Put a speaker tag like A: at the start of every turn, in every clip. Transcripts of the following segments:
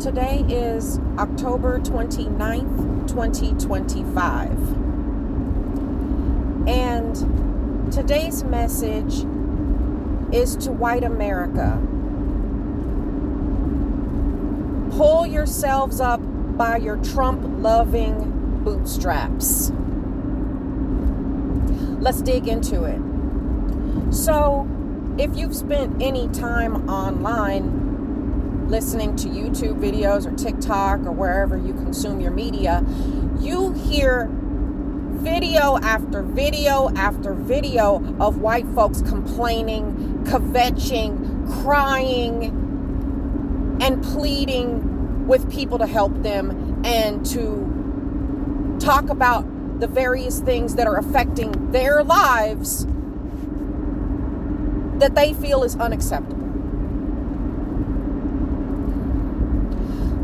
A: Today is October 29th, 2025. And today's message is to white America. Pull yourselves up by your Trump-loving bootstraps. Let's dig into it. So, if you've spent any time online listening to YouTube videos or TikTok or wherever you consume your media, you hear video after video after video of white folks complaining, kvetching, crying, and pleading with people to help them and to talk about the various things that are affecting their lives that they feel is unacceptable.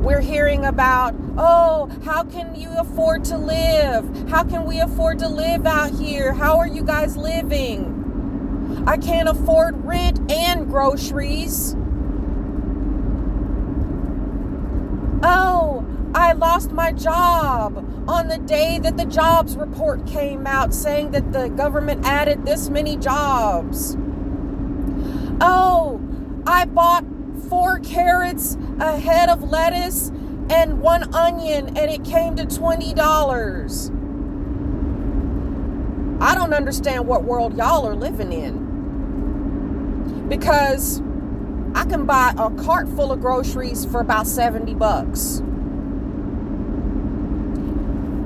A: We're hearing about, oh, how can you afford to live? How can we afford to live out here? How are you guys living? I can't afford rent and groceries. Oh, I lost my job on the day that the jobs report came out saying that the government added this many jobs. Oh, I bought 4 carrots, a head of lettuce, and 1 onion, and it came to $20. I don't understand what world y'all are living in. Because I can buy a cart full of groceries for about $70.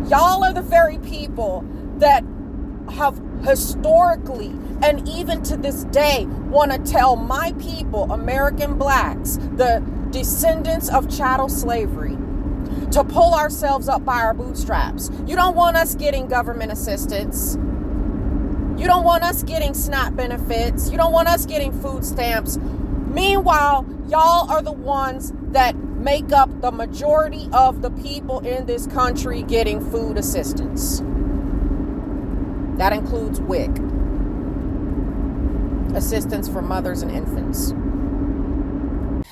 A: Y'all are the very people that have historically and even to this day want to tell my people, American blacks, the descendants of chattel slavery, to pull ourselves up by our bootstraps. You don't want us getting government assistance. You don't want us getting SNAP benefits. You don't want us getting food stamps. Meanwhile, y'all are the ones that make up the majority of the people in this country getting food assistance. That includes WIC, assistance for mothers and infants.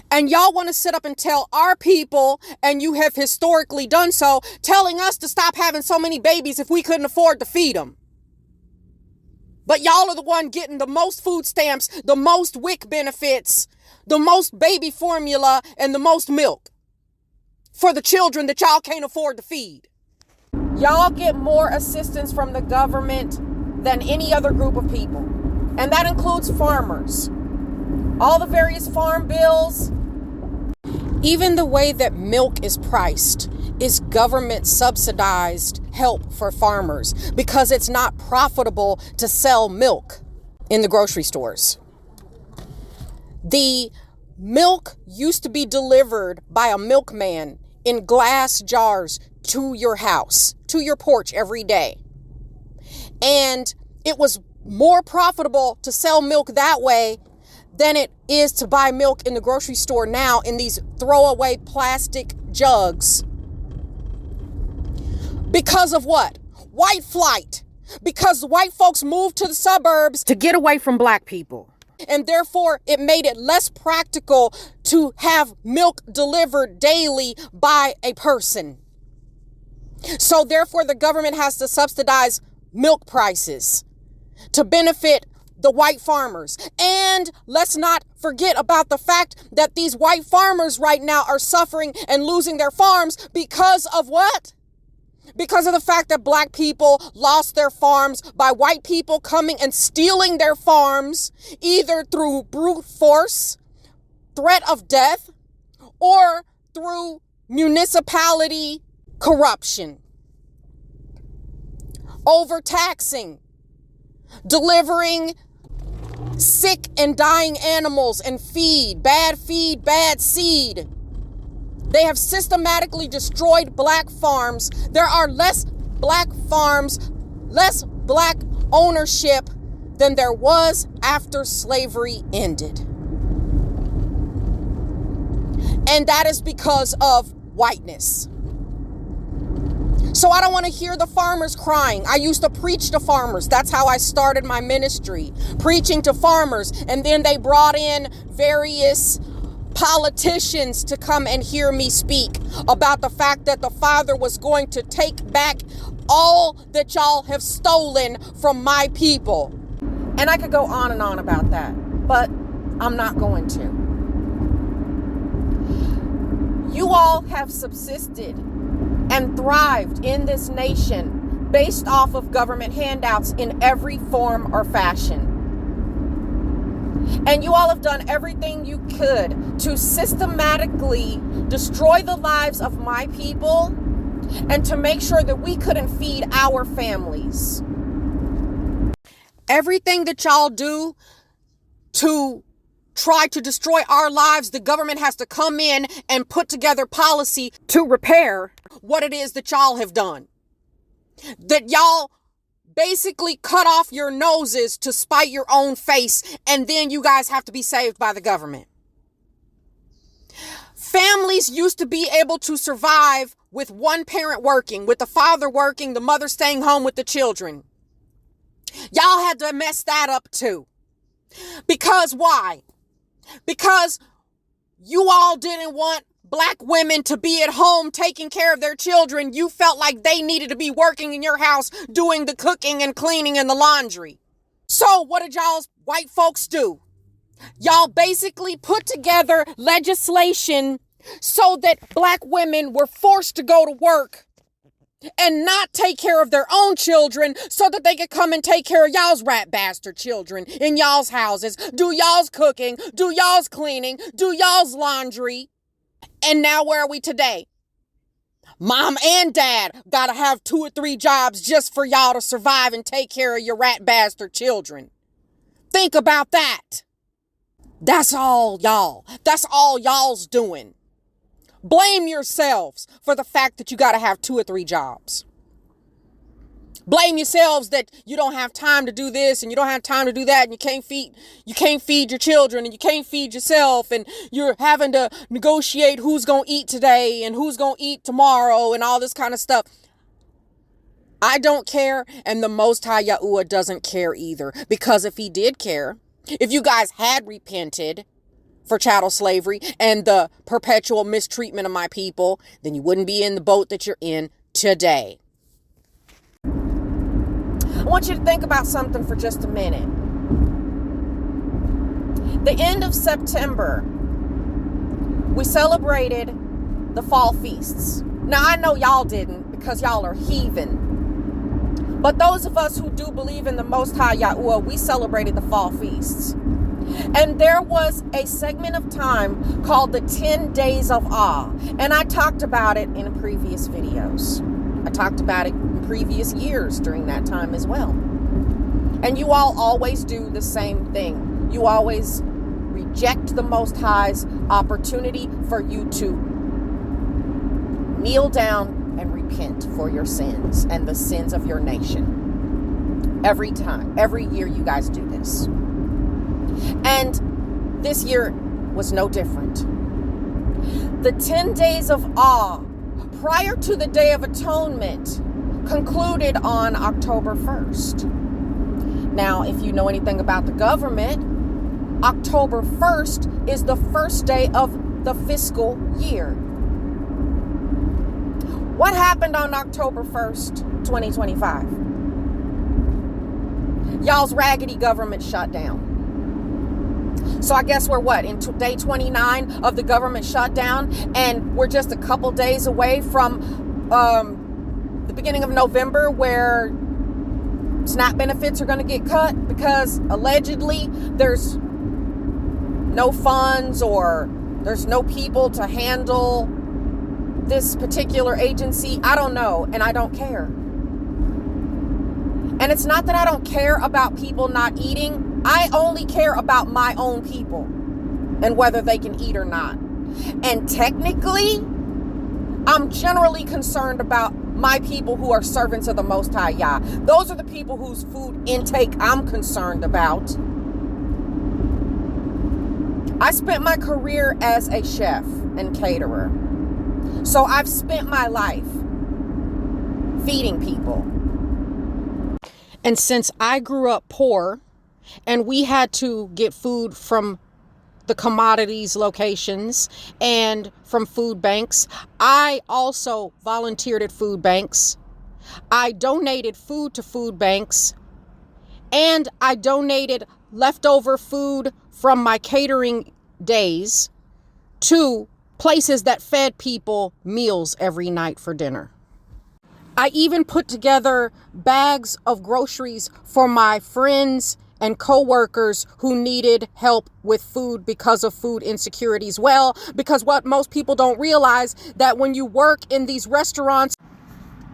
A: And y'all want to sit up and tell our people, and you have historically done so, telling us to stop having so many babies if we couldn't afford to feed them. But y'all are the one getting the most food stamps, the most WIC benefits, the most baby formula, and the most milk for the children that y'all can't afford to feed. Y'all get more assistance from the government than any other group of people. And that includes farmers. All the various farm bills. Even the way that milk is priced is government subsidized help for farmers because it's not profitable to sell milk in the grocery stores. The milk used to be delivered by a milkman in glass jars to your house, to your porch every day. And it was more profitable to sell milk that way than it is to buy milk in the grocery store now in these throwaway plastic jugs. Because of what? White flight. Because white folks moved to the suburbs to get away from black people. And therefore, it made it less practical to have milk delivered daily by a person. So therefore, the government has to subsidize milk prices to benefit the white farmers. And let's not forget about the fact that these white farmers right now are suffering and losing their farms because of what? Because of the fact that black people lost their farms by white people coming and stealing their farms, either through brute force, threat of death, or through municipality corruption, overtaxing, delivering sick and dying animals and feed, bad seed. They have systematically destroyed black farms. There are less black farms, less black ownership than there was after slavery ended. And that is because of whiteness. So I don't want to hear the farmers crying. I used to preach to farmers. That's how I started my ministry, preaching to farmers. And then they brought in various politicians to come and hear me speak about the fact that the Father was going to take back all that y'all have stolen from my people. And I could go on and on about that, but I'm not going to. You all have subsisted and thrived in this nation based off of government handouts in every form or fashion. And you all have done everything you could to systematically destroy the lives of my people and to make sure that we couldn't feed our families. Everything that y'all do to try to destroy our lives, the government has to come in and put together policy to repair what it is that y'all have done. That y'all basically cut off your noses to spite your own face, and then you guys have to be saved by the government. Families used to be able to survive with one parent working, with the father working, the mother staying home with the children. Y'all had to mess that up too. Because why? Because you all didn't want Black women to be at home taking care of their children. You felt like they needed to be working in your house, doing the cooking and cleaning and the laundry. So what did y'all's white folks do? Y'all basically put together legislation so that Black women were forced to go to work and not take care of their own children so that they could come and take care of y'all's rat bastard children in y'all's houses, do y'all's cooking, do y'all's cleaning, do y'all's laundry. And now where are we today? Mom and dad gotta have 2 or 3 jobs just for y'all to survive and take care of your rat bastard children. Think about that. That's all y'all. That's all y'all's doing. Blame yourselves for the fact that you gotta have 2 or 3 jobs. Blame yourselves that you don't have time to do this and you don't have time to do that, and you can't feed your children and you can't feed yourself, and you're having to negotiate who's going to eat today and who's going to eat tomorrow and all this kind of stuff. I don't care, and the Most High Yahuwah doesn't care either, because if he did care, if you guys had repented for chattel slavery and the perpetual mistreatment of my people, then you wouldn't be in the boat that you're in today. I want you to think about something for just a minute. The end of September, we celebrated the fall feasts. Now, I know y'all didn't because y'all are heathen. But those of us who do believe in the Most High Yahuwah, we celebrated the fall feasts. And there was a segment of time called the 10 Days of Awe. And I talked about it in previous videos. I talked about it in previous years during that time as well. And you all always do the same thing. You always reject the Most High's opportunity for you to kneel down and repent for your sins and the sins of your nation. Every time, every year you guys do this. And this year was no different. The 10 Days of Awe prior to the Day of Atonement concluded on October 1st. Now, if you know anything about the government, October 1st is the first day of the fiscal year. What happened on October 1st, 2025? Y'all's raggedy government shut down. So I guess we're in day 29 of the government shutdown, and we're just a couple days away from the beginning of November, where SNAP benefits are going to get cut because allegedly there's no funds or there's no people to handle this particular agency. I don't know, and I don't care. And it's not that I don't care about people not eating. I only care about my own people and whether they can eat or not. And technically, I'm generally concerned about my people who are servants of the Most High Yah. Those are the people whose food intake I'm concerned about. I spent my career as a chef and caterer. So I've spent my life feeding people. And since I grew up poor and we had to get food from the commodities locations and from food banks. I also volunteered at food banks. I donated food to food banks, and I donated leftover food from my catering days to places that fed people meals every night for dinner. I even put together bags of groceries for my friends and co-workers who needed help with food because of food insecurity as well. Because what most people don't realize, that when you work in these restaurants,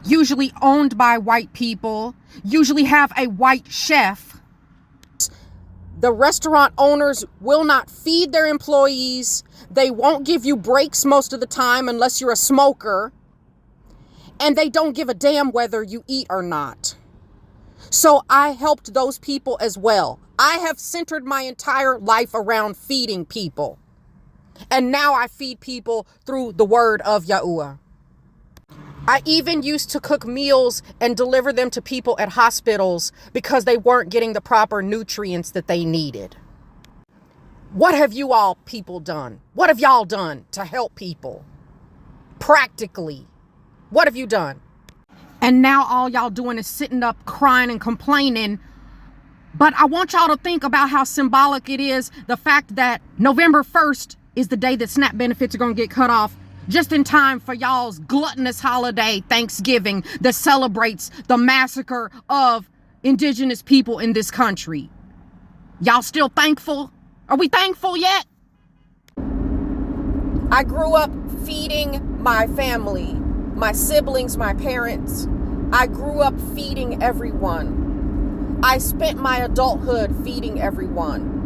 A: usually owned by white people, usually have a white chef, the restaurant owners will not feed their employees. They won't give you breaks most of the time unless you're a smoker. And they don't give a damn whether you eat or not. So I helped those people as well. I have centered my entire life around feeding people. And now I feed people through the word of Yahuwah. I even used to cook meals and deliver them to people at hospitals because they weren't getting the proper nutrients that they needed. What have you all people done? What have y'all done to help people? Practically. What have you done? And now all y'all doing is sitting up crying and complaining. But I want y'all to think about how symbolic it is, the fact that November 1st is the day that SNAP benefits are going to get cut off, just in time for y'all's gluttonous holiday, Thanksgiving, that celebrates the massacre of indigenous people in this country. Y'all still thankful? Are we thankful yet? I grew up feeding my family, my siblings, my parents. I grew up feeding everyone. I spent my adulthood feeding everyone.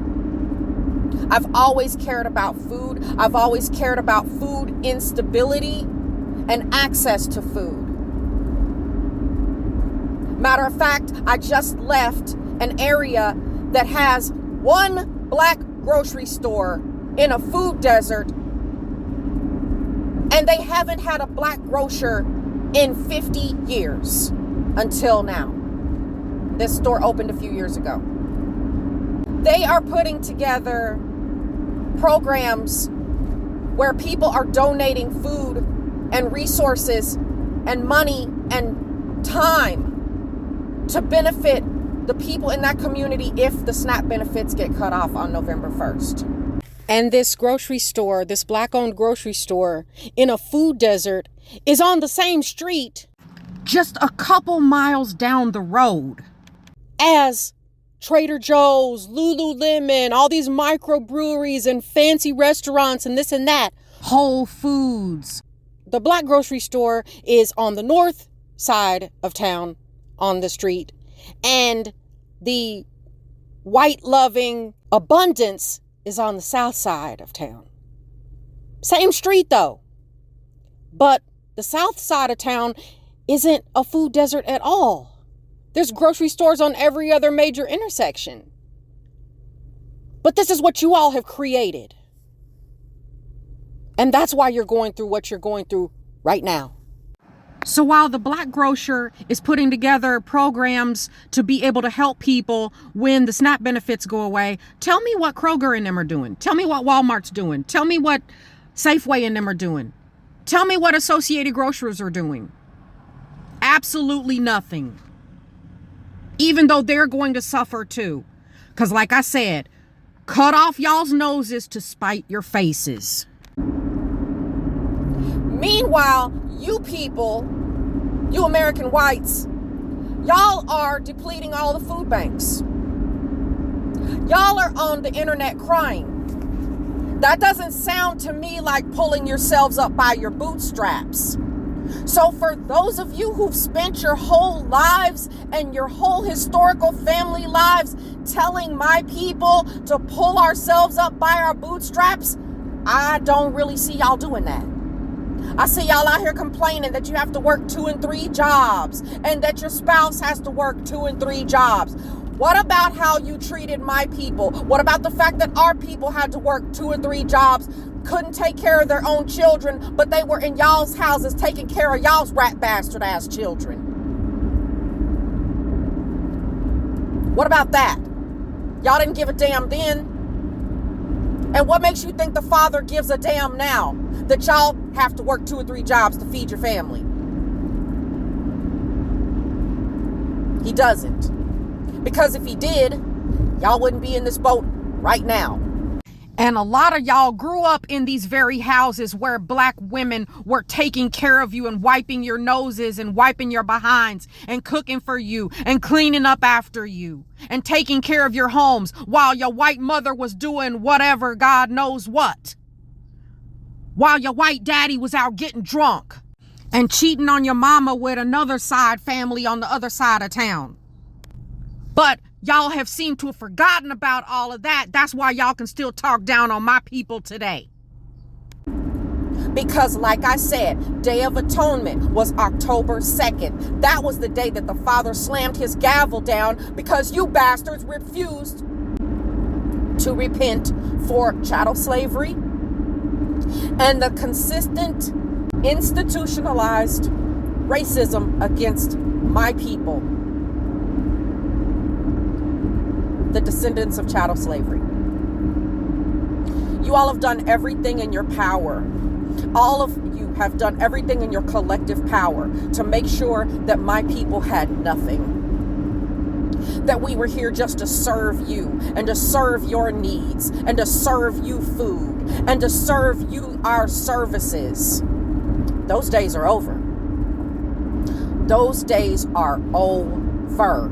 A: I've always cared about food. I've always cared about food instability and access to food. Matter of fact, I just left an area that has one black grocery store in a food desert, and they haven't had a black grocer in 50 years until now. This store opened a few years ago. They are putting together programs where people are donating food and resources and money and time to benefit the people in that community if the SNAP benefits get cut off on November 1st. And this grocery store, this black-owned grocery store in a food desert, is on the same street just a couple miles down the road as Trader Joe's, Lululemon, all these microbreweries and fancy restaurants and this and that. Whole Foods. The black grocery store is on the north side of town on the street, and the white-loving Abundance is on the south side of town. Same street though, but the south side of town isn't a food desert at all. There's grocery stores on every other major intersection. But this is what you all have created. And that's why you're going through what you're going through right now. So while the black grocer is putting together programs to be able to help people when the SNAP benefits go away, tell me what Kroger and them are doing. Tell me what Walmart's doing. Tell me what Safeway and them are doing. Tell me what Associated Grocers are doing. Absolutely nothing. Even though they're going to suffer too. Because like I said, cut off y'all's noses to spite your faces. Meanwhile, you people, you American whites, y'all are depleting all the food banks. Y'all are on the internet crying. That doesn't sound to me like pulling yourselves up by your bootstraps. So for those of you who've spent your whole lives and your whole historical family lives telling my people to pull ourselves up by our bootstraps, I don't really see y'all doing that. I see y'all out here complaining that you have to work 2 and 3 jobs and that your spouse has to work 2 and 3 jobs. What about how you treated my people? What about the fact that our people had to work 2 and 3 jobs, couldn't take care of their own children, but they were in y'all's houses taking care of y'all's rat bastard ass children? What about that? Y'all didn't give a damn then. And what makes you think the Father gives a damn now that y'all have to work 2 or 3 jobs to feed your family? He doesn't. Because if he did, y'all wouldn't be in this boat right now. And a lot of y'all grew up in these very houses where black women were taking care of you and wiping your noses and wiping your behinds and cooking for you and cleaning up after you and taking care of your homes while your white mother was doing whatever, God knows what. While your white daddy was out getting drunk and cheating on your mama with another side family on the other side of town. But y'all have seemed to have forgotten about all of that. That's why y'all can still talk down on my people today. Because like I said, Day of Atonement was October 2nd. That was the day that the Father slammed his gavel down because you bastards refused to repent for chattel slavery and the consistent, institutionalized racism against my people, the descendants of chattel slavery. You all have done everything in your power. All of you have done everything in your collective power to make sure that my people had nothing. That we were here just to serve you and to serve your needs and to serve you food and to serve you our services. Those days are over. Those days are over.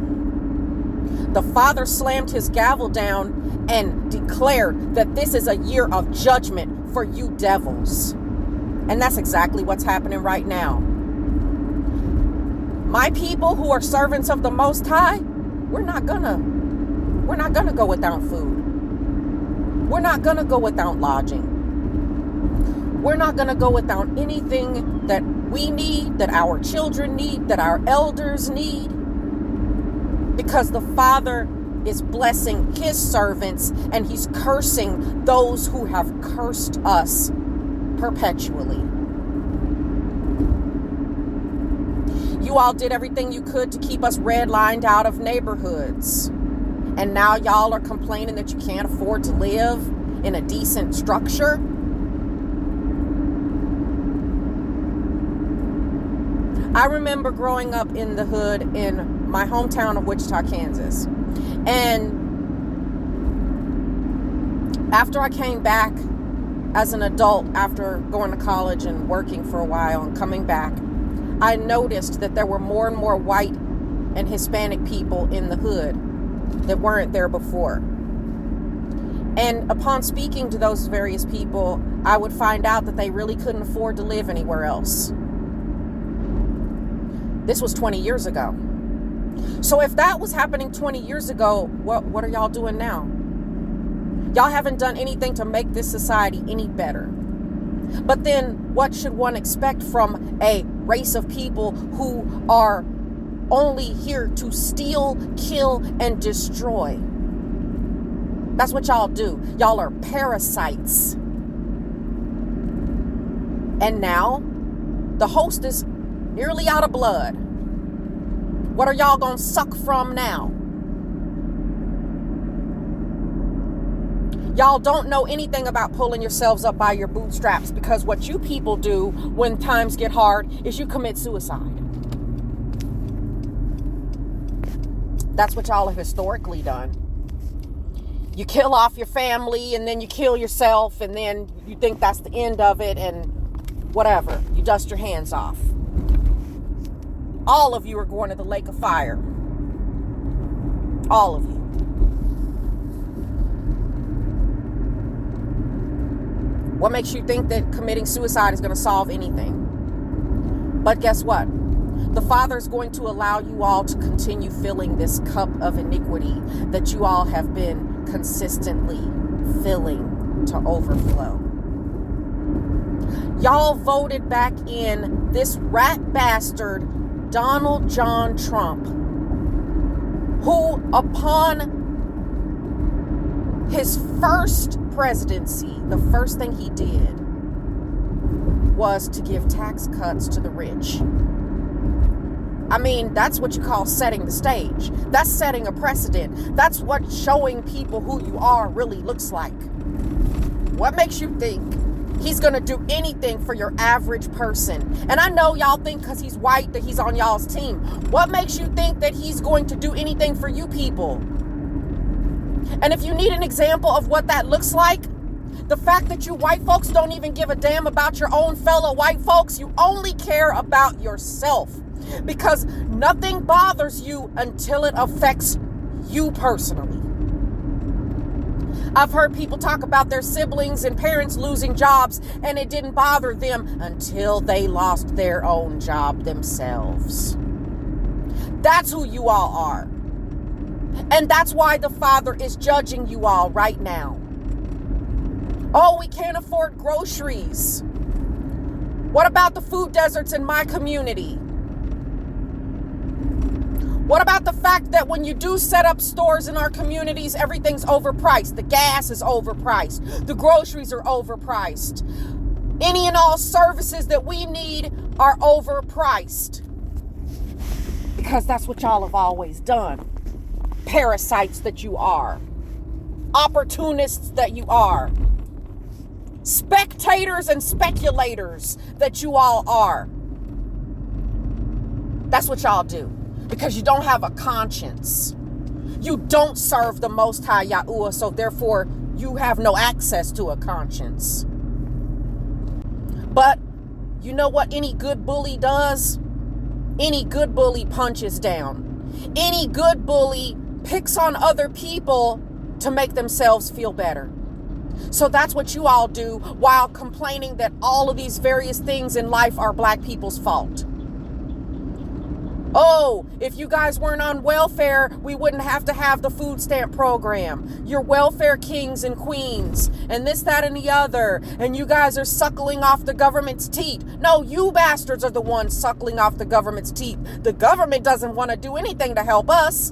A: The Father slammed his gavel down and declared that this is a year of judgment for you devils. And that's exactly what's happening right now. My people who are servants of the Most High, we're not gonna go without food. We're not gonna go without lodging. We're not gonna go without anything that we need, that our children need, that our elders need. Because the Father is blessing his servants and he's cursing those who have cursed us perpetually. You all did everything you could to keep us redlined out of neighborhoods. And now y'all are complaining that you can't afford to live in a decent structure. I remember growing up in the hood in my hometown of Wichita, Kansas. And after I came back as an adult, after going to college and working for a while and coming back, I noticed that there were more and more white and Hispanic people in the hood that weren't there before. And upon speaking to those various people, I would find out that they really couldn't afford to live anywhere else. This was 20 years ago. So if that was happening 20 years ago, what are y'all doing now? Y'all haven't done anything to make this society any better. But then what should one expect from a race of people who are only here to steal, kill, and destroy? That's what y'all do. Y'all are parasites. And now the host is nearly out of blood. What are y'all gonna suck from now? Y'all don't know anything about pulling yourselves up by your bootstraps, because what you people do when times get hard is you commit suicide. That's what y'all have historically done. You kill off your family and then you kill yourself and then you think that's the end of it and whatever. You dust your hands off. All of you are going to the lake of fire. All of you. What makes you think that committing suicide is going to solve anything? But guess what? The Father is going to allow you all to continue filling this cup of iniquity that you all have been consistently filling to overflow. Y'all voted back in this rat bastard Donald John Trump, who upon his first presidency, the first thing he did was to give tax cuts to the rich. I mean, that's what you call setting the stage. That's setting a precedent. That's what showing people who you are really looks like. What makes you think he's going to do anything for your average person? And I know y'all think because he's white that he's on y'all's team. What makes you think that he's going to do anything for you people? And if you need an example of what that looks like, the fact that you white folks don't even give a damn about your own fellow white folks, you only care about yourself. Because nothing bothers you until it affects you personally. I've heard people talk about their siblings and parents losing jobs, and it didn't bother them until they lost their own job themselves. That's who you all are. And that's why the Father is judging you all right now. Oh, we can't afford groceries. What about the food deserts in my community? What about the fact that when you do set up stores in our communities, everything's overpriced? The gas is overpriced. The groceries are overpriced. Any and all services that we need are overpriced. Because that's what y'all have always done. Parasites that you are. Opportunists that you are. Spectators and speculators that you all are. That's what y'all do. Because you don't have a conscience. You don't serve the Most High Yahuwah, so therefore you have no access to a conscience. But you know what any good bully does? Any good bully punches down. Any good bully picks on other people to make themselves feel better. So that's what you all do while complaining that all of these various things in life are black people's fault. Oh, if you guys weren't on welfare, we wouldn't have to have the food stamp program. You're welfare kings and queens and this, that, and the other. And you guys are suckling off the government's teat. No, you bastards are the ones suckling off the government's teat. The government doesn't want to do anything to help us.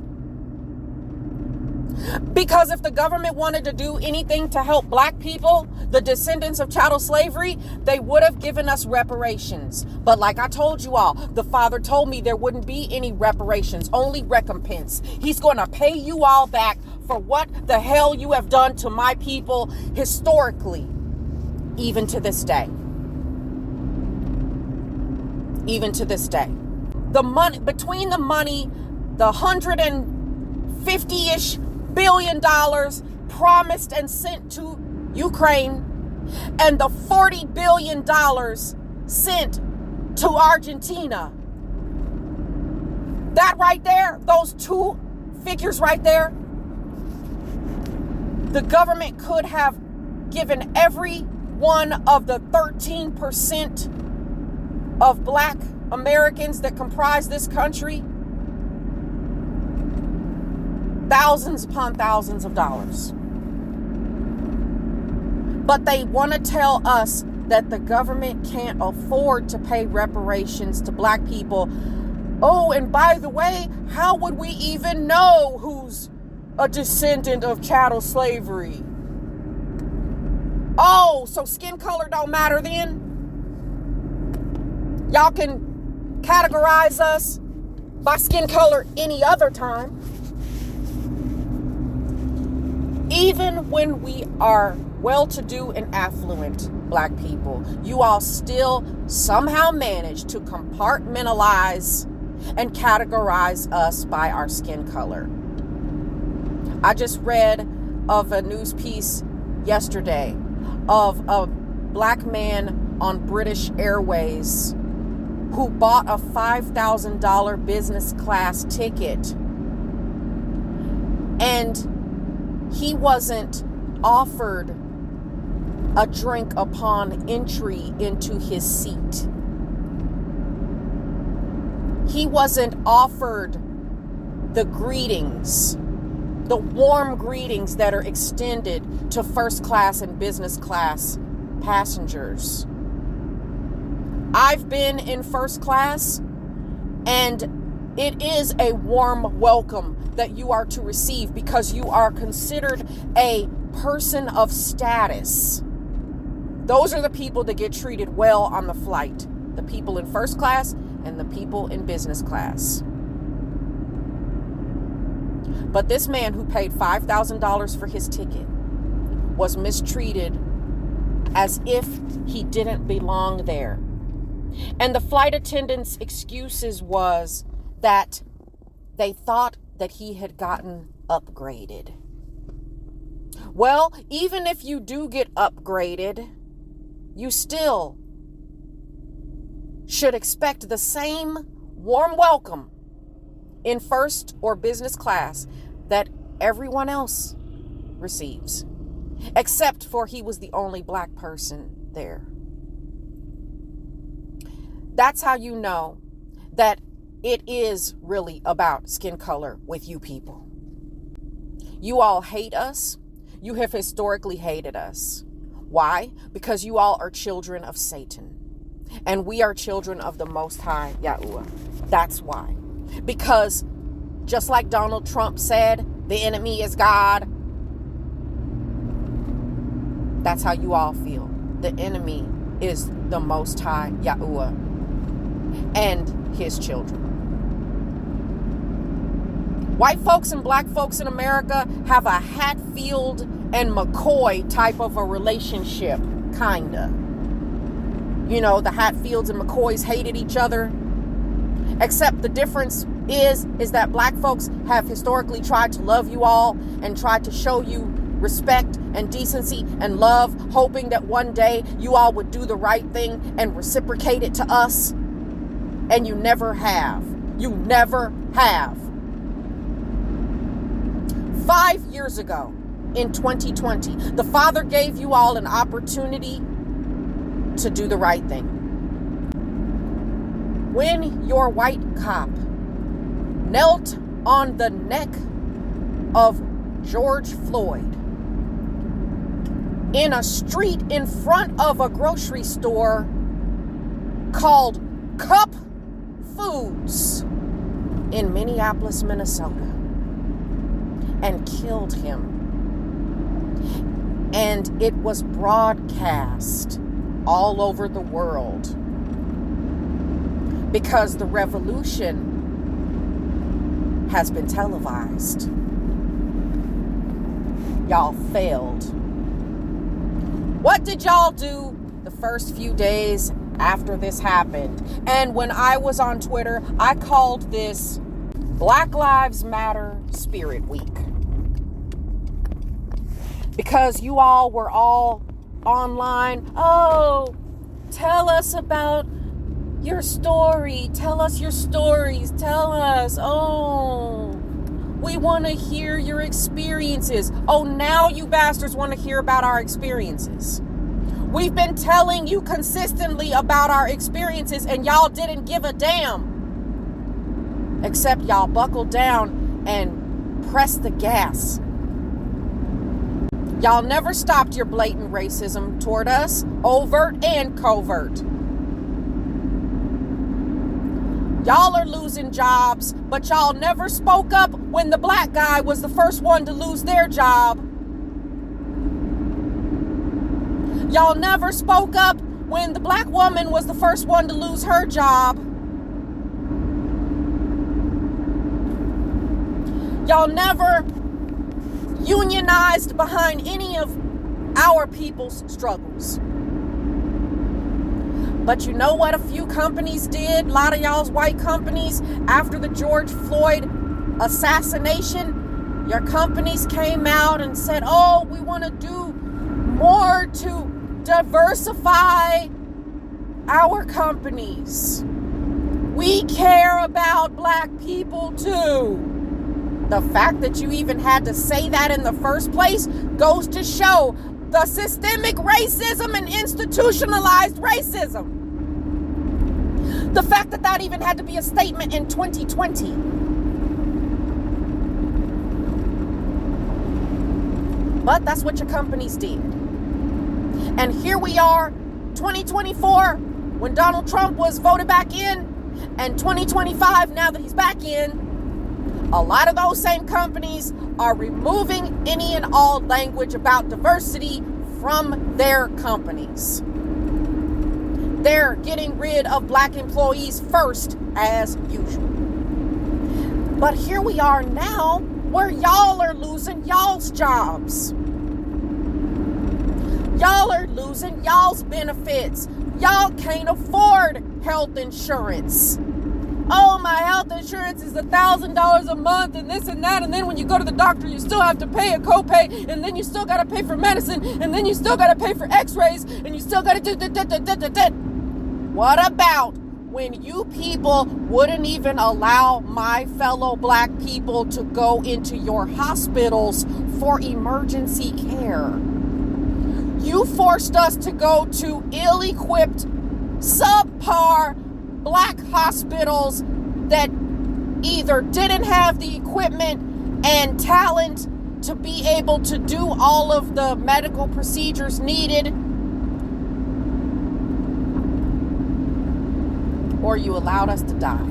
A: Because if the government wanted to do anything to help black people, the descendants of chattel slavery, they would have given us reparations. But like I told you all, the Father told me there wouldn't be any reparations, only recompense. He's going to pay you all back for what the hell you have done to my people historically, even to this day. Even to this day. The money, between the money, the 150-ish billion dollars promised and sent to Ukraine and the $40 billion sent to Argentina. That right there, those two figures right there, the government could have given every one of the 13% of black Americans that comprise this country thousands upon thousands of dollars. But they want to tell us that the government can't afford to pay reparations to black people. Oh, and by the way, how would we even know who's a descendant of chattel slavery? Oh, so skin color don't matter then? Y'all can categorize us by skin color any other time. Even when we are well-to-do and affluent black people, you all still somehow manage to compartmentalize and categorize us by our skin color. I just read of a news piece yesterday of a black man on British Airways who bought a $5,000 business class ticket, and he wasn't offered a drink upon entry into his seat. He wasn't offered the greetings, the warm greetings that are extended to first class and business class passengers. I've been in first class, and it is a warm welcome that you are to receive because you are considered a person of status. Those are the people that get treated well on the flight. The people in first class and the people in business class. But this man who paid $5,000 for his ticket was mistreated as if he didn't belong there. And the flight attendant's excuses was that they thought that he had gotten upgraded. Well, even if you do get upgraded, you still should expect the same warm welcome in first or business class that everyone else receives, except for he was the only black person there. That's how you know that it is really about skin color with you people. You all hate us. You have historically hated us. Why? Because you all are children of Satan. And we are children of the Most High Yahuwah. That's why. Because just like Donald Trump said, the enemy is God. That's how you all feel. The enemy is the Most High Yahuwah and his children. White folks and black folks in America have a Hatfield and McCoy type of a relationship, kinda. You know, the Hatfields and McCoys hated each other. Except the difference is that black folks have historically tried to love you all and tried to show you respect and decency and love, hoping that one day you all would do the right thing and reciprocate it to us. And you never have. You never have. 5 years ago, in 2020, the Father gave you all an opportunity to do the right thing. When your white cop knelt on the neck of George Floyd in a street in front of a grocery store called Cup Foods in Minneapolis, Minnesota, and killed him. And it was broadcast all over the world because the revolution has been televised. Y'all failed. What did y'all do the first few days after this happened? And when I was on Twitter, I called this Black Lives Matter Spirit Week. Because you all were all online. Oh, tell us about your story. Tell us your stories. Tell us. Oh, we want to hear your experiences. Oh, now you bastards want to hear about our experiences. We've been telling you consistently about our experiences and y'all didn't give a damn. Except y'all buckled down and pressed the gas. Y'all never stopped your blatant racism toward us, overt and covert. Y'all are losing jobs, but y'all never spoke up when the black guy was the first one to lose their job. Y'all never spoke up when the black woman was the first one to lose her job. Y'all never unionized behind any of our people's struggles. But you know what a few companies did? A lot of y'all's white companies, after the George Floyd assassination, your companies came out and said, oh, we want to do more to diversify our companies. We care about black people too. The fact that you even had to say that in the first place goes to show the systemic racism and institutionalized racism. The fact that that even had to be a statement in 2020. But that's what your companies did. And here we are, 2024, when Donald Trump was voted back in, and 2025, now that he's back in, a lot of those same companies are removing any and all language about diversity from their companies. They're getting rid of black employees first, as usual. But here we are now, where y'all are losing y'all's jobs. Y'all are losing y'all's benefits. Y'all can't afford health insurance. Oh, my health insurance is $1,000 a month and this and that. And then when you go to the doctor, you still have to pay a copay. And then you still got to pay for medicine. And then you still got to pay for x-rays. And you still got to do. What about when you people wouldn't even allow my fellow black people to go into your hospitals for emergency care? You forced us to go to ill-equipped, subpar black hospitals that either didn't have the equipment and talent to be able to do all of the medical procedures needed, or you allowed us to die.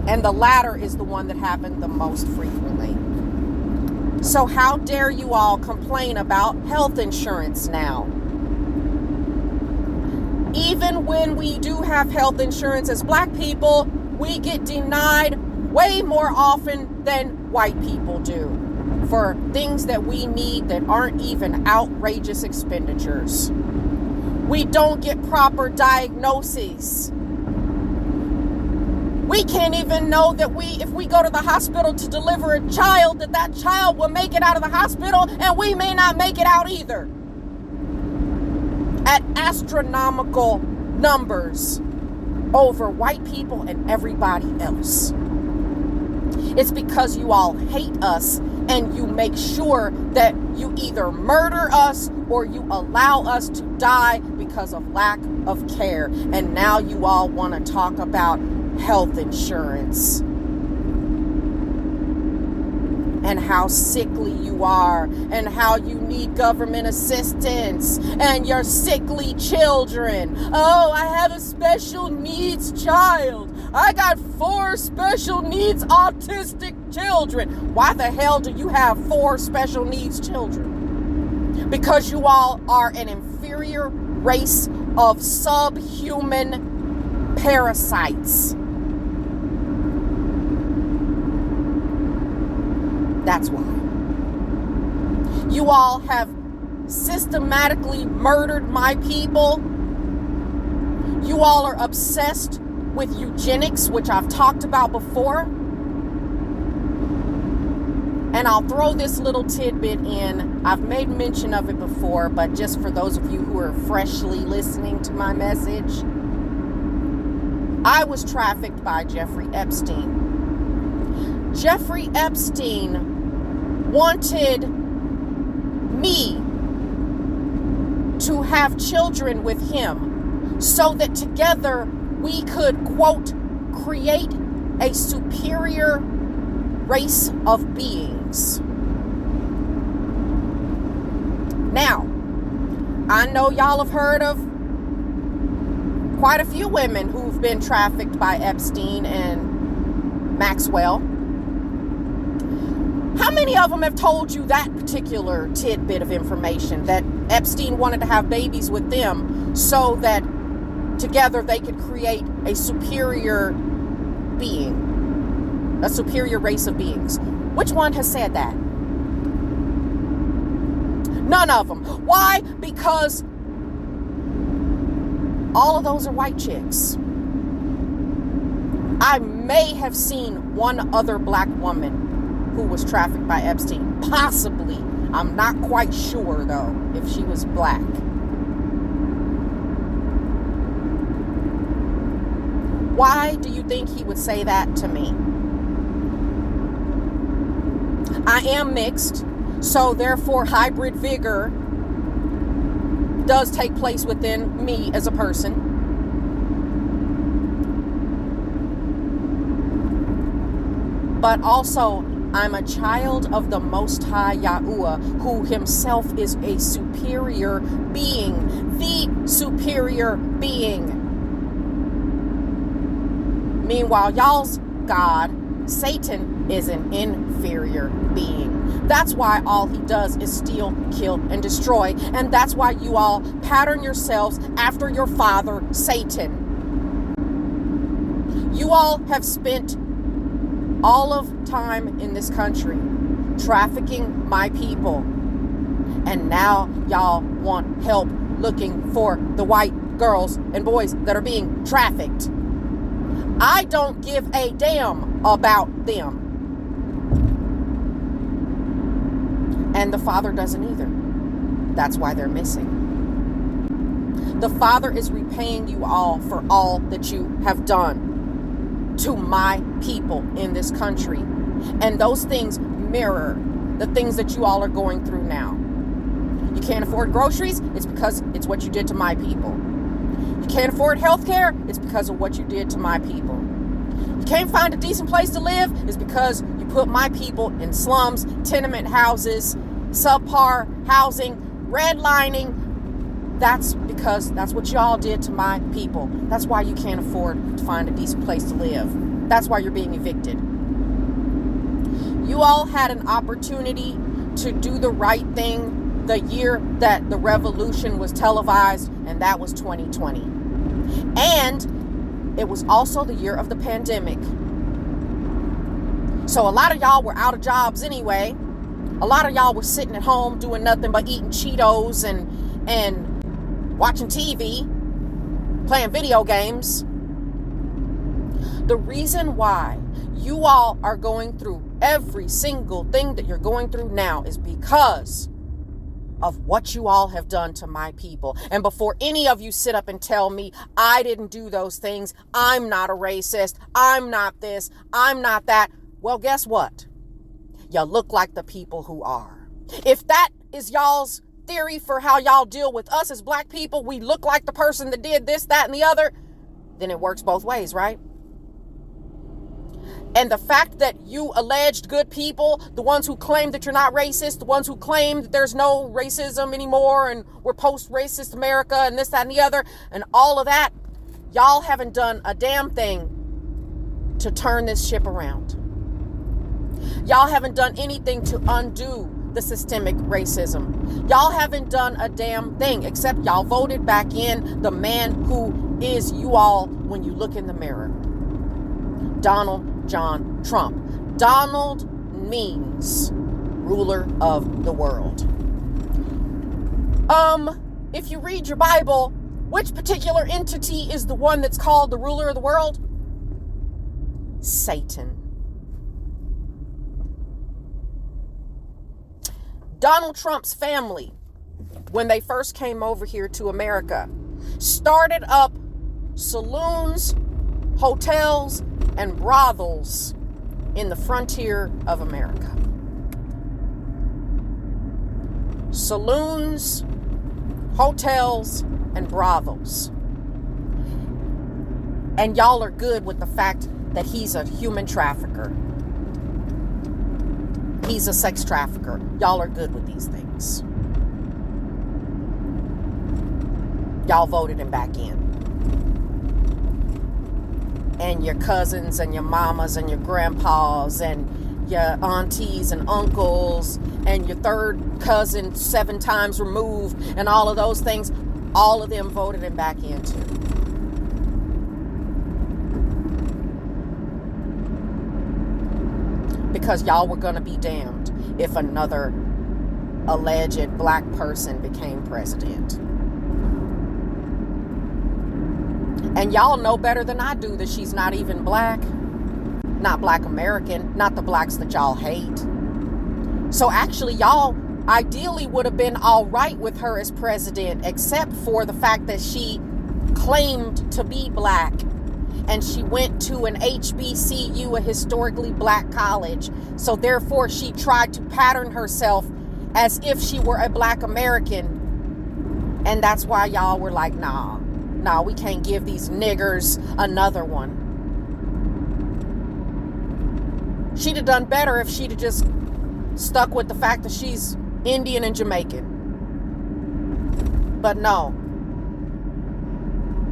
A: And the latter is the one that happened the most frequently. So how dare you all complain about health insurance now? Even when we do have health insurance as black people, we get denied way more often than white people do for things that we need that aren't even outrageous expenditures. We don't get proper diagnoses. We can't even know that if we go to the hospital to deliver a child, that child will make it out of the hospital, and we may not make it out either. At astronomical numbers over white people and everybody else. It's because you all hate us and you make sure that you either murder us or you allow us to die because of lack of care. And now you all want to talk about health insurance and how sickly you are and how you need government assistance and your sickly children. Oh, I have a special needs child. I got 4 special needs autistic children. Why the hell do you have 4 special needs children? Because you all are an inferior race of subhuman parasites. That's why. You all have systematically murdered my people. You all are obsessed with eugenics, which I've talked about before. And I'll throw this little tidbit in. I've made mention of it before, but just for those of you who are freshly listening to my message, I was trafficked by Jeffrey Epstein. Jeffrey Epstein wanted me to have children with him so that together we could, quote, create a superior race of beings. Now, I know y'all have heard of quite a few women who've been trafficked by Epstein and Maxwell. How many of them have told you that particular tidbit of information, that Epstein wanted to have babies with them so that together they could create a superior being, a superior race of beings? Which one has said that? None of them. Why? Because all of those are white chicks. I may have seen one other black woman who was trafficked by Epstein. Possibly. I'm not quite sure, though, if she was black. Why do you think he would say that to me? I am mixed, so therefore hybrid vigor does take place within me as a person. But also, I'm a child of the Most High Yahuwah, who himself is a superior being, the superior being. Meanwhile, y'all's God, Satan, is an inferior being. That's why all he does is steal, kill, and destroy. And that's why you all pattern yourselves after your father, Satan. You all have spent all of time in this country trafficking my people. And now y'all want help looking for the white girls and boys that are being trafficked. I don't give a damn about them. And the Father doesn't either. That's why they're missing. The Father is repaying you all for all that you have done to my people in this country. And those things mirror the things that you all are going through now. You can't afford groceries, it's because it's what you did to my people. You can't afford health care, it's because of what you did to my people. You can't find a decent place to live, it's because you put my people in slums, tenement houses, subpar housing, redlining. That's because that's what y'all did to my people. That's why you can't afford to find a decent place to live. That's why you're being evicted. You all had an opportunity to do the right thing the year that the revolution was televised, and that was 2020. And it was also the year of the pandemic. So a lot of y'all were out of jobs anyway. A lot of y'all were sitting at home doing nothing but eating Cheetos and watching TV, playing video games. The reason why you all are going through every single thing that you're going through now is because of what you all have done to my people. And before any of you sit up and tell me I didn't do those things, I'm not a racist, I'm not this, I'm not that, well, guess what? You look like the people who are. If that is y'all's theory for how y'all deal with us as black people, we look like the person that did this, that, and the other, then it works both ways, right? And the fact that you alleged good people, the ones who claim that you're not racist, the ones who claim that there's no racism anymore and we're post-racist America and this, that, and the other, and all of that, y'all haven't done a damn thing to turn this ship around. Y'all haven't done anything to undo the systemic racism. Y'all haven't done a damn thing except y'all voted back in the man who is you all when you look in the mirror. Donald John Trump. Donald means ruler of the world. If you read your Bible, which particular entity is the one that's called the ruler of the world? Satan. Donald Trump's family, when they first came over here to America, started up saloons, hotels, and brothels in the frontier of America. Saloons, hotels, and brothels. And y'all are good with the fact that he's a human trafficker. He's a sex trafficker. Y'all are good with these things. Y'all voted him back in. And your cousins and your mamas and your grandpas and your aunties and uncles and your third cousin 7 times removed and all of those things, all of them voted him back in too. Because y'all were going to be damned if another alleged black person became president. And y'all know better than I do that she's not even black. Not black American. Not the blacks that y'all hate. So actually, y'all ideally would have been all right with her as president, except for the fact that she claimed to be black. And she went to an HBCU, a historically black college. So therefore, she tried to pattern herself as if she were a black American. And that's why y'all were like, nah, we can't give these niggers another one. She'd have done better if she'd have just stuck with the fact that she's Indian and Jamaican. But no.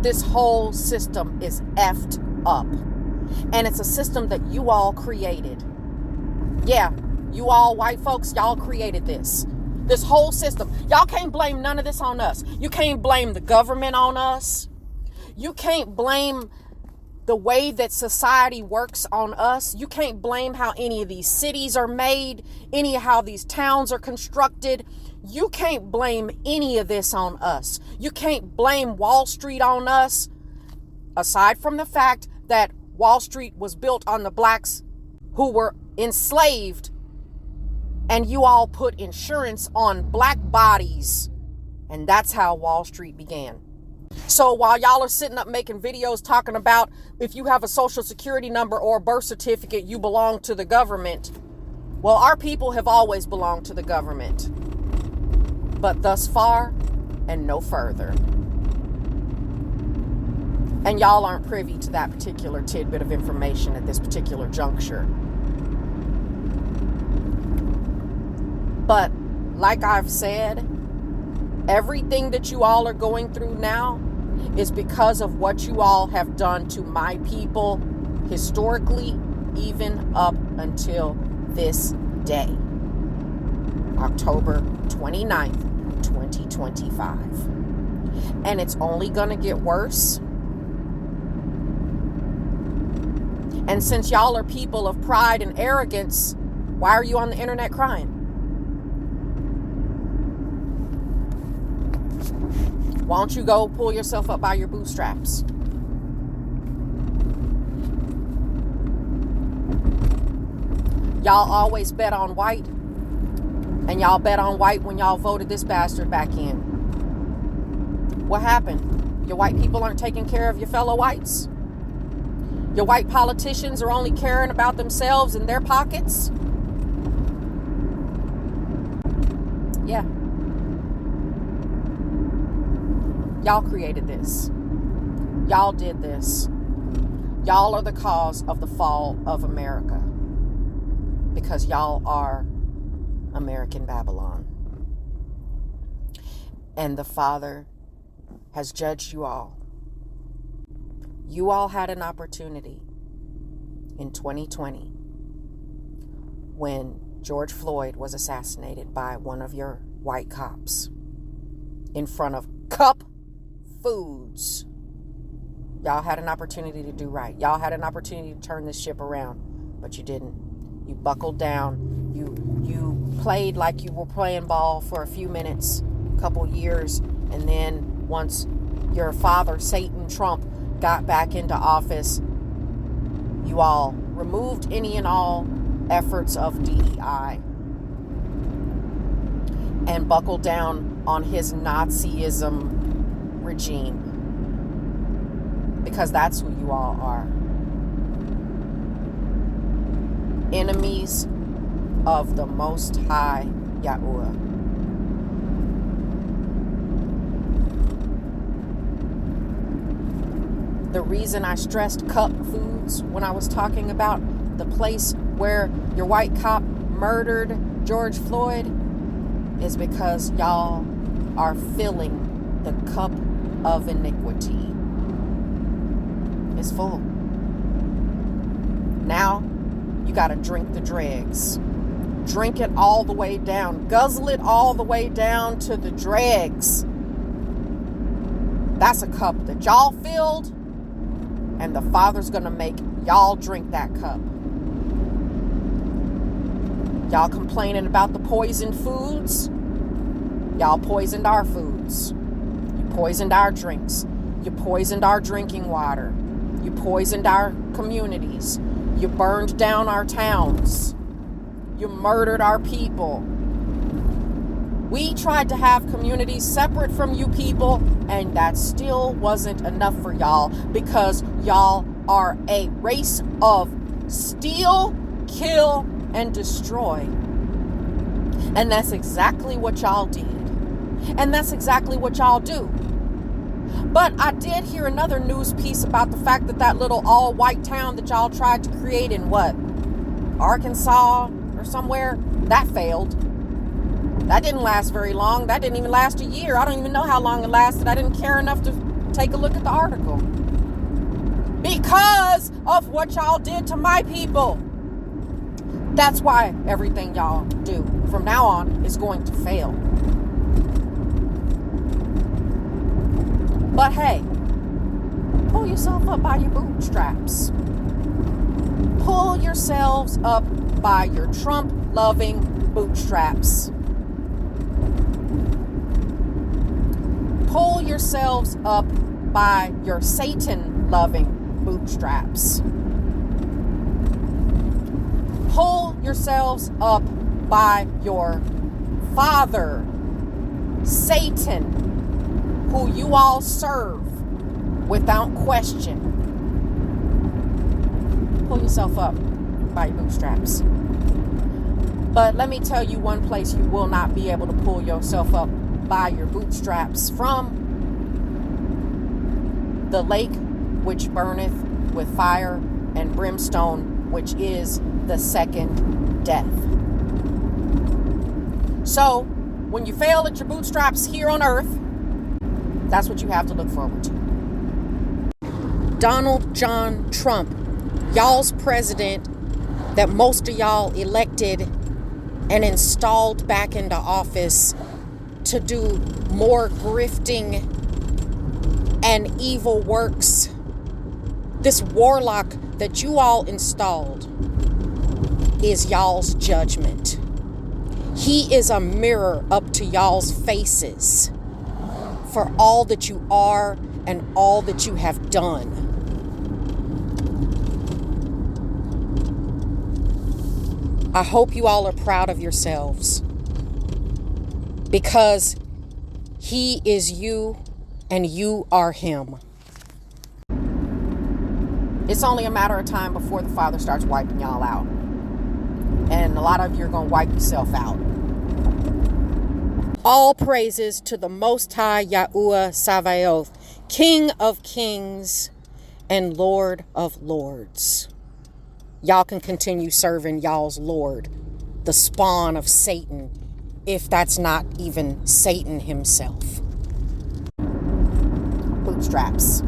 A: This whole system is effed up. And it's a system that you all created. Yeah, you all white folks, y'all created this. This whole system. Y'all can't blame none of this on us. You can't blame the government on us. You can't blame the way that society works on us. You can't blame how any of these cities are made, any of how these towns are constructed. You can't blame any of this on us. You can't blame Wall Street on us, aside from the fact that Wall Street was built on the blacks who were enslaved, and you all put insurance on black bodies, and that's how Wall Street began. So while y'all are sitting up making videos talking about if you have a social security number or a birth certificate, you belong to the government. Well, our people have always belonged to the government, but thus far and no further. And y'all aren't privy to that particular tidbit of information at this particular juncture. But like I've said, everything that you all are going through now is because of what you all have done to my people historically, even up until this day, October 29th, 2025. And it's only going to get worse. And since y'all are people of pride and arrogance, why are you on the internet crying? Why don't you go pull yourself up by your bootstraps? Y'all always bet on white, and y'all bet on white when y'all voted this bastard back in. What happened? Your white people aren't taking care of your fellow whites? Your white politicians are only caring about themselves and their pockets? Yeah. Y'all created this. Y'all did this. Y'all are the cause of the fall of America. Because y'all are American Babylon. And the Father has judged you all. You all had an opportunity in 2020 when George Floyd was assassinated by one of your white cops in front of Cup Foods. Y'all had an opportunity to do right. Y'all had an opportunity to turn this ship around, but you didn't. You buckled down. You played like you were playing ball for a few minutes, a couple years, and then once your father, Satan Trump, got back into office, you all removed any and all efforts of DEI and buckled down on his Nazism regime, because that's who you all are. Enemies of the Most High Yahuwah. The reason I stressed Cup Foods when I was talking about the place where your white cop murdered George Floyd is because y'all are filling the cup of iniquity. It's full. Now, you got to drink the dregs. Drink it all the way down. Guzzle it all the way down to the dregs. That's a cup that y'all filled, and the Father's going to make y'all drink that cup. Y'all complaining about the poisoned foods? Y'all poisoned our foods. You poisoned our drinks. You poisoned our drinking water. You poisoned our communities. You burned down our towns. You murdered our people. We tried to have communities separate from you people, and that still wasn't enough for y'all, because y'all are a race of steal, kill, and destroy. And that's exactly what y'all did. And that's exactly what y'all do. But I did hear another news piece about the fact that that little all-white town that y'all tried to create in what? Arkansas or somewhere? That failed. That didn't last very long. That didn't even last a year. I don't even know how long it lasted. I didn't care enough to take a look at the article. Because of what y'all did to my people. That's why everything y'all do from now on is going to fail. But hey, Pull yourself up by your bootstraps. Pull yourselves up by your Trump-loving bootstraps. Pull yourselves up by your Satan-loving bootstraps. Pull yourselves up by your father, Satan, who you all serve without question. Pull yourself up by your bootstraps. But let me tell you one place you will not be able to pull yourself up by your bootstraps from: the lake which burneth with fire and brimstone, which is the second death. So, when you fail at your bootstraps here on earth, that's what you have to look forward to. Donald John Trump, y'all's president that most of y'all elected and installed back into office to do more grifting and evil works. This warlock that you all installed is y'all's judgment. He is a mirror up to y'all's faces for all that you are and all that you have done. I hope you all are proud of yourselves, because he is you and you are him. It's only a matter of time before the Father starts wiping y'all out. And a lot of you are going to wipe yourself out. All praises to the Most High Yahuwah Sabaoth, King of Kings and Lord of Lords. Y'all can continue serving y'all's Lord, the spawn of Satan, if that's not even Satan himself. Bootstraps.